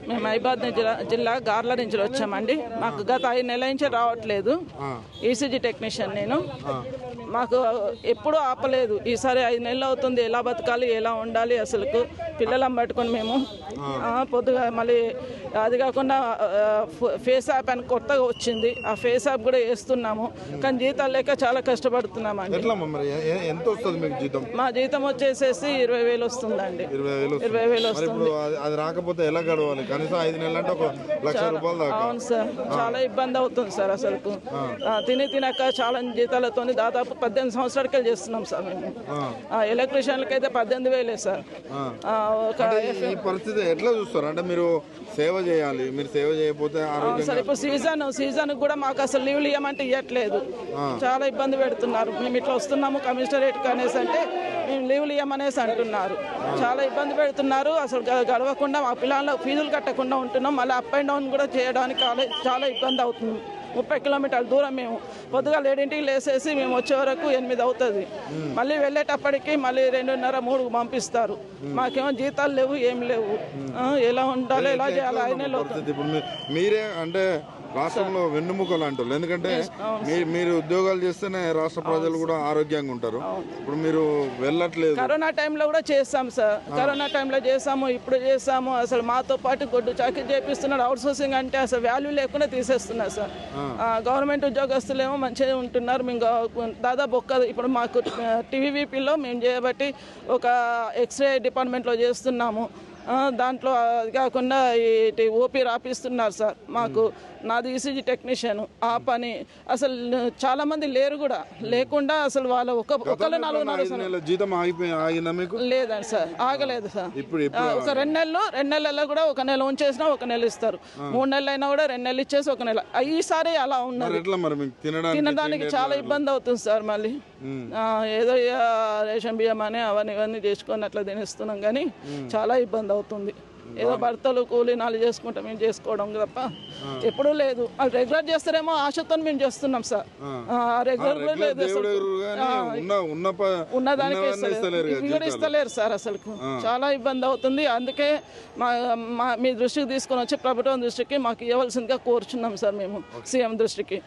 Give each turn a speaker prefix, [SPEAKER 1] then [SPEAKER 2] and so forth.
[SPEAKER 1] మేము మహబూబాబాద్ జిల్లా గార్ల నుంచి వచ్చామండి. మాకు గత 5 నెలల నుంచి రావట్లేదు. ఈసీజీ టెక్నీషియన్ నేను. మాకు ఎప్పుడూ ఆపలేదు. ఈసారి 5 నెలలు అవుతుంది. ఎలా బతకాలి, ఎలా ఉండాలి, అసలుకు పిల్లలను పట్టుకొని మేము పొద్దుగా మళ్ళీ అది కాకుండా ఫేస్ యాప్ అని కొత్తగా వచ్చింది. ఆ ఫేస్ యాప్ కూడా వేస్తున్నాము. కానీ జీతాలు లేక చాలా కష్టపడుతున్నామండి. మా జీతం వచ్చేసేసి 20,000 వస్తుందండి. 20,000 వస్తుంది.
[SPEAKER 2] అది రాకపోతే ఎలా గడవాలి? కనీసం 5 నెలలు అంటే 1,00,000 రూపాయలు దాకా.
[SPEAKER 1] అవును సార్, చాలా ఇబ్బంది అవుతుంది సార్. అసలు తినక చాలా జీతాలతో దాదాపు 18 సంవత్సరాలకి చేస్తున్నాం సార్ మేము. ఎలక్ట్రీషియన్లకి అయితే 18,000 సార్.
[SPEAKER 2] ఈ పరిస్థితి ఎట్లా చూస్తారు? అంటే మీరు సేవ చేయాలి, మీరు సేవ చేయకపోతే
[SPEAKER 1] సార్ ఇప్పుడు సీజన్ కూడా మాకు అసలు లీవ్లు ఇవ్వమంటే ఇవ్వట్లేదు. చాలా ఇబ్బంది పెడుతున్నారు. మేము ఇట్లా వస్తున్నాము కమిషనరేట్ అనేసి అంటే మేము లీవ్లు ఇవ్వమనేసి అంటున్నారు. చాలా ఇబ్బంది పెడుతున్నారు. అసలు గడవకుండా మా పిల్లల ఫీజులు కట్టకుండా ఉంటున్నాం. మళ్ళీ అప్ అండ్ డౌన్ కూడా చేయడానికి చాలా ఇబ్బంది అవుతుంది. 30 కిలోమీటర్ల దూరం మేము పొద్దుగా 7ంటికి లేసేసి మేము వచ్చే వరకు 8 అవుతుంది. మళ్ళీ వెళ్ళేటప్పటికి మళ్ళీ 2:30, 3 పంపిస్తారు. మాకేమో జీతాలు లేవు, ఏం లేవు. ఎలా ఉండాలో ఎలా చేయాలి? 5 నెలలు అవుతుంది.
[SPEAKER 2] మీరే అంటే రాష్ట్రంలో వెన్నుముకలు అంటారు. ఎందుకంటే మీరు ఉద్యోగాలు చేస్తేనే రాష్ట్ర ప్రజలు కూడా ఆరోగ్యంగా ఉంటారు. ఇప్పుడు మీరు వెళ్ళట్లేదు.
[SPEAKER 1] కరోనా టైంలో కూడా చేస్తాం సార్. కరోనా టైంలో చేసాము, ఇప్పుడు చేసాము. అసలు మాతో పాటు గొడ్డు చాకరీ చేపిస్తున్నారు. అవుట్ సోర్సింగ్ అంటే అసలు వాల్యూ లేకుండా తీసేస్తున్నారు సార్. గవర్నమెంట్ ఉద్యోగస్తులేమో మంచిగా ఉంటున్నారు. మేము దాదాపు ఇప్పుడు మాకు టీవీపీలో మేము చేయబట్టి ఒక ఎక్స్రే డిపార్ట్మెంట్లో చేస్తున్నాము. దాంట్లో అది కాకుండా ఈ ఓపీ రాపిస్తున్నారు సార్. మాకు నాది ఈసీజీ టెక్నీషియన్. ఆ పని అసలు చాలా మంది లేరు కూడా. లేకుండా అసలు వాళ్ళు ఒకళ్ళు 4
[SPEAKER 2] జీతం ఆగిందా మీకు?
[SPEAKER 1] లేదండి సార్, ఆగలేదు సార్. ఒక 2 నెలల్లో కూడా 1 నెల ఉంచేసినా 1 నెల ఇస్తారు. 3 నెలలు అయినా కూడా 2 నెలలు ఇచ్చేసి 1 నెల. ఈసారి అలా ఉన్నది. తినడానికి చాలా ఇబ్బంది అవుతుంది సార్. మళ్ళీ ఏదో రేషన్ బియ్యం అని అవన్నీ ఇవన్నీ చేసుకొని అట్లా తినేస్తున్నాం. కానీ చాలా ఇబ్బంది అవుతుంది. ఏదో భర్తలు కూలీనాలు చేసుకుంటాం, మేము చేసుకోవడం తప్ప ఎప్పుడూ లేదు. వాళ్ళు రెగ్యులర్ చేస్తారేమో ఆశతో మేము చేస్తున్నాం సార్. రెగ్యులర్ కూడా లేదు. ఉన్నదానికి ఇస్తలేరు సార్. అసలు చాలా ఇబ్బంది అవుతుంది. అందుకే మీ దృష్టికి తీసుకొని వచ్చి ప్రభుత్వం దృష్టికి మాకు ఇవ్వాల్సిందిగా కోరుచున్నాం సార్ మేము, సీఎం దృష్టికి.